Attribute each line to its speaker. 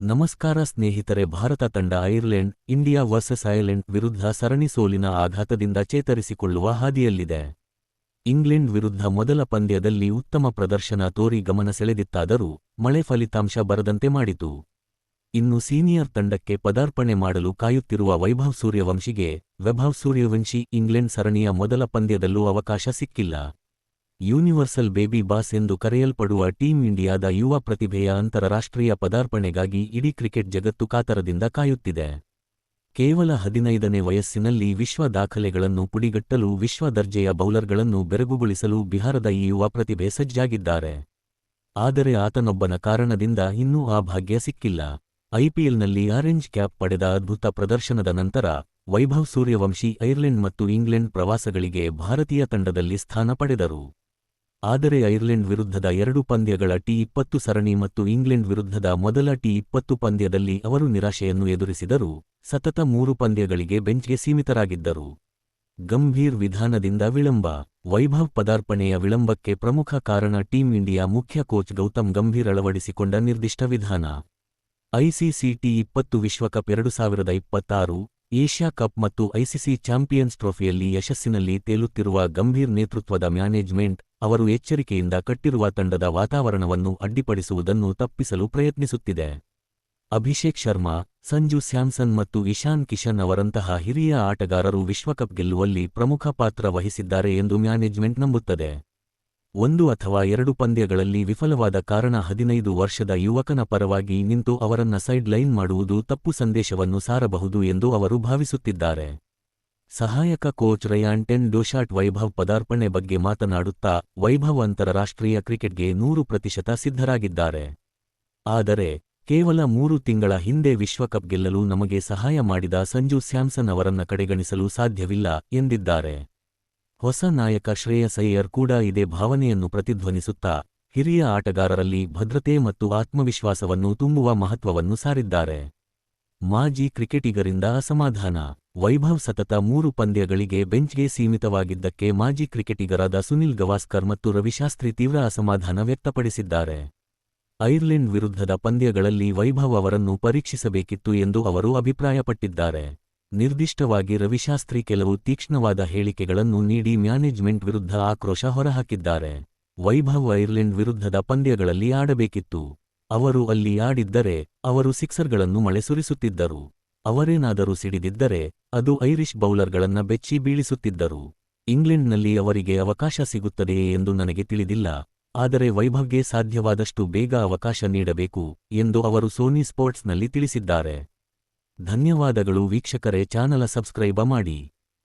Speaker 1: ನಮಸ್ಕಾರ ಸ್ನೇಹಿತರೆ. ಭಾರತ ತಂಡ ಐರ್ಲೆಂಡ್, ಇಂಡಿಯಾ ವರ್ಸಸ್ ಐರ್ಲೆಂಡ್ ವಿರುದ್ಧ ಸರಣಿ ಸೋಲಿನ ಆಘಾತದಿಂದ ಚೇತರಿಸಿಕೊಳ್ಳುವ ಹಾದಿಯಲ್ಲಿದೆ. ಇಂಗ್ಲೆಂಡ್ ವಿರುದ್ಧ ಮೊದಲ ಪಂದ್ಯದಲ್ಲಿ ಉತ್ತಮ ಪ್ರದರ್ಶನ ತೋರಿ ಗಮನ ಸೆಳೆದಿತ್ತಾದರೂ ಮಳೆ ಫಲಿತಾಂಶ ಬರದಂತೆ ಮಾಡಿತು. ಇನ್ನು ಸೀನಿಯರ್ ತಂಡಕ್ಕೆ ಪದಾರ್ಪಣೆ ಮಾಡಲು ಕಾಯುತ್ತಿರುವ ವೈಭವ್ ಸೂರ್ಯವಂಶಿ ಇಂಗ್ಲೆಂಡ್ ಸರಣಿಯ ಮೊದಲ ಪಂದ್ಯದಲ್ಲೂ ಅವಕಾಶ ಸಿಕ್ಕಿಲ್ಲ. ಯೂನಿವರ್ಸಲ್ ಬೇಬಿ ಬಾಸ್ ಎಂದು ಕರೆಯಲ್ಪಡುವ ಟೀಂ ಇಂಡಿಯಾದ ಯುವ ಪ್ರತಿಭೆಯ ಅಂತಾರಾಷ್ಟ್ರೀಯ ಪದಾರ್ಪಣೆಗಾಗಿ ಇಡೀ ಕ್ರಿಕೆಟ್ ಜಗತ್ತು ಕಾತರದಿಂದ ಕಾಯುತ್ತಿದೆ. ಕೇವಲ 15ನೇ ವಯಸ್ಸಿನಲ್ಲಿ ವಿಶ್ವ ದಾಖಲೆಗಳನ್ನು ಪುಡಿಗಟ್ಟಲು ವಿಶ್ವ ದರ್ಜೆಯ ಬೌಲರ್ಗಳನ್ನು ಬೆರಗುಗೊಳಿಸಲು ಬಿಹಾರದ ಈ ಯುವ ಪ್ರತಿಭೆ ಸಜ್ಜಾಗಿದ್ದಾರೆ. ಆದರೆ ಆತನೊಬ್ಬನ ಕಾರಣದಿಂದ ಇನ್ನೂ ಆ ಭಾಗ್ಯ ಸಿಕ್ಕಿಲ್ಲ. ಐಪಿಎಲ್ನಲ್ಲಿ ಆರೆಂಜ್ ಕ್ಯಾಪ್ ಪಡೆದ ಅದ್ಭುತ ಪ್ರದರ್ಶನದ ನಂತರ ವೈಭವ್ ಸೂರ್ಯವಂಶಿ ಐರ್ಲೆಂಡ್ ಮತ್ತು ಇಂಗ್ಲೆಂಡ್ ಪ್ರವಾಸಗಳಿಗೆ ಭಾರತೀಯ ತಂಡದಲ್ಲಿ ಸ್ಥಾನ ಪಡೆದರು. ಆದರೆ ಐರ್ಲೆಂಡ್ ವಿರುದ್ಧದ 2 ಪಂದ್ಯಗಳ ಟಿ20 ಸರಣಿ ಮತ್ತು ಇಂಗ್ಲೆಂಡ್ ವಿರುದ್ಧದ ಮೊದಲ ಟಿ20 ಪಂದ್ಯದಲ್ಲಿ ಅವರು ನಿರಾಶೆಯನ್ನು ಎದುರಿಸಿದರು. ಸತತ 3 ಪಂದ್ಯಗಳಿಗೆ ಬೆಂಚ್ಗೆ ಸೀಮಿತರಾಗಿದ್ದರು. ಗಂಭೀರ್ ವಿಧಾನದಿಂದ ವಿಳಂಬ. ವೈಭವ್ ಪದಾರ್ಪಣೆಯ ವಿಳಂಬಕ್ಕೆ ಪ್ರಮುಖ ಕಾರಣ ಟೀಂ ಇಂಡಿಯಾ ಮುಖ್ಯ ಕೋಚ್ ಗೌತಮ್ ಗಂಭೀರ್ ಅಳವಡಿಸಿಕೊಂಡ ನಿರ್ದಿಷ್ಟ ವಿಧಾನ. ಐಸಿಸಿ ಟಿ20 ವಿಶ್ವಕಪ್ 2026, ಏಷ್ಯಾ ಕಪ್ ಮತ್ತು ಐಸಿಸಿ ಚಾಂಪಿಯನ್ಸ್ ಟ್ರೋಫಿಯಲ್ಲಿ ಯಶಸ್ಸಿನಲ್ಲಿ ತೇಲುತ್ತಿರುವ ಗಂಭೀರ್ ನೇತೃತ್ವದ ಮ್ಯಾನೇಜ್ಮೆಂಟ್ ಅವರು ಎಚ್ಚರಿಕೆಯಿಂದ ಕಟ್ಟಿರುವ ತಂಡದ ವಾತಾವರಣವನ್ನು ಅಡ್ಡಿಪಡಿಸುವುದನ್ನು ತಪ್ಪಿಸಲು ಪ್ರಯತ್ನಿಸುತ್ತಿದೆ. ಅಭಿಷೇಕ್ ಶರ್ಮಾ, ಸಂಜು ಸ್ಯಾಮ್ಸನ್ ಮತ್ತು ಇಶಾನ್ ಕಿಶನ್ ಅವರಂತಹ ಹಿರಿಯ ಆಟಗಾರರು ವಿಶ್ವಕಪ್ ಗೆಲ್ಲುವಲ್ಲಿ ಪ್ರಮುಖ ಪಾತ್ರ ವಹಿಸಿದ್ದಾರೆ ಎಂದು ಮ್ಯಾನೇಜ್ಮೆಂಟ್ ನಂಬುತ್ತದೆ. 1 ಅಥವಾ 2 ಪಂದ್ಯಗಳಲ್ಲಿ ವಿಫಲವಾದ ಕಾರಣ 15 ವರ್ಷದ ಯುವಕನ ಪರವಾಗಿ ನಿಂತು ಅವರನ್ನ ಸೈಡ್ ಲೈನ್ ಮಾಡುವುದು ತಪ್ಪು ಸಂದೇಶವನ್ನು ಸಾರಬಹುದು ಎಂದು ಅವರು ಭಾವಿಸುತ್ತಿದ್ದಾರೆ. ಸಹಾಯಕ ಕೋಚ್ ರಯಾನ್ ಟೆನ್ ಡೋಶಾಟ್ ವೈಭವ್ ಪದಾರ್ಪಣೆ ಬಗ್ಗೆ ಮಾತನಾಡುತ್ತಾ, ವೈಭವ್ ಅಂತಾರಾಷ್ಟ್ರೀಯ ಕ್ರಿಕೆಟ್ಗೆ 100% ಸಿದ್ಧರಾಗಿದ್ದಾರೆ. ಆದರೆ ಕೇವಲ 3 ತಿಂಗಳ ಹಿಂದೆ ವಿಶ್ವಕಪ್ ಗೆಲ್ಲಲು ನಮಗೆ ಸಹಾಯ ಮಾಡಿದ ಸಂಜು ಸ್ಯಾಮ್ಸನ್ ಅವರನ್ನ ಕಡೆಗಣಿಸಲು ಸಾಧ್ಯವಿಲ್ಲ ಎಂದಿದ್ದಾರೆ. ಹೊಸ ನಾಯಕ ಶ್ರೇಯಸ್ ಅಯ್ಯರ್ ಕೂಡ ಇದೇ ಭಾವನೆಯನ್ನು ಪ್ರತಿಧ್ವನಿಸುತ್ತಾ, ಹಿರಿಯ ಆಟಗಾರರಲ್ಲಿ ಭದ್ರತೆ ಮತ್ತು ಆತ್ಮವಿಶ್ವಾಸವನ್ನು ತುಂಬುವ ಮಹತ್ವವನ್ನು ಸಾರಿದ್ದಾರೆ. ಮಾಜಿ ಕ್ರಿಕೆಟಿಗರಿಂದ ಅಸಮಾಧಾನ. ವೈಭವ್ ಸತತ 3 ಪಂದ್ಯಗಳಿಗೆ ಬೆಂಚ್ಗೆ ಸೀಮಿತವಾಗಿದ್ದಕ್ಕೆ ಮಾಜಿ ಕ್ರಿಕೆಟಿಗರಾದ ಸುನಿಲ್ ಗವಾಸ್ಕರ್ ಮತ್ತು ರವಿಶಾಸ್ತ್ರಿ ತೀವ್ರ ಅಸಮಾಧಾನ ವ್ಯಕ್ತಪಡಿಸಿದ್ದಾರೆ. ಐರ್ಲೆಂಡ್ ವಿರುದ್ಧದ ಪಂದ್ಯಗಳಲ್ಲಿ ವೈಭವ್ ಅವರನ್ನು ಪರೀಕ್ಷಿಸಬೇಕಿತ್ತು ಎಂದು ಅವರು ಅಭಿಪ್ರಾಯಪಟ್ಟಿದ್ದಾರೆ. ನಿರ್ದಿಷ್ಟವಾಗಿ ರವಿಶಾಸ್ತ್ರಿ ಕೆಲವು ತೀಕ್ಷ್ಣವಾದ ಹೇಳಿಕೆಗಳನ್ನು ನೀಡಿ ಮ್ಯಾನೇಜ್ಮೆಂಟ್ ವಿರುದ್ಧ ಆಕ್ರೋಶ ಹೊರಹಾಕಿದ್ದಾರೆ. ವೈಭವ್ ಐರ್ಲೆಂಡ್ ವಿರುದ್ಧದ ಪಂದ್ಯಗಳಲ್ಲಿ ಆಡಬೇಕಿತ್ತು. ಅವರು ಅಲ್ಲಿ ಆಡಿದ್ದರೆ ಅವರು ಸಿಕ್ಸರ್ಗಳನ್ನು ಮಳೆ ಸುರಿಸುತ್ತಿದ್ದರು. ಅವರೇನಾದರೂ ಸಿಡಿದಿದ್ದರೆ ಅದು ಐರಿಷ್ ಬೌಲರ್ಗಳನ್ನ ಬೆಚ್ಚಿ ಬೀಳಿಸುತ್ತಿದ್ದರು. ಇಂಗ್ಲೆಂಡ್ನಲ್ಲಿ ಅವರಿಗೆ ಅವಕಾಶ ಸಿಗುತ್ತದೆಯೇ ಎಂದು ನನಗೆ ತಿಳಿದಿಲ್ಲ, ಆದರೆ ವೈಭವ್ಗೆ ಸಾಧ್ಯವಾದಷ್ಟು ಬೇಗ ಅವಕಾಶ ನೀಡಬೇಕು ಎಂದು ಅವರು ಸೋನಿ ಸ್ಪೋರ್ಟ್ಸ್ನಲ್ಲಿ ತಿಳಿಸಿದ್ದಾರೆ. ಧನ್ಯವಾದಗಳು ವೀಕ್ಷಕರೇ. ಚಾನಲ ಸಬ್ಸ್ಕ್ರೈಬ ಮಾಡಿ.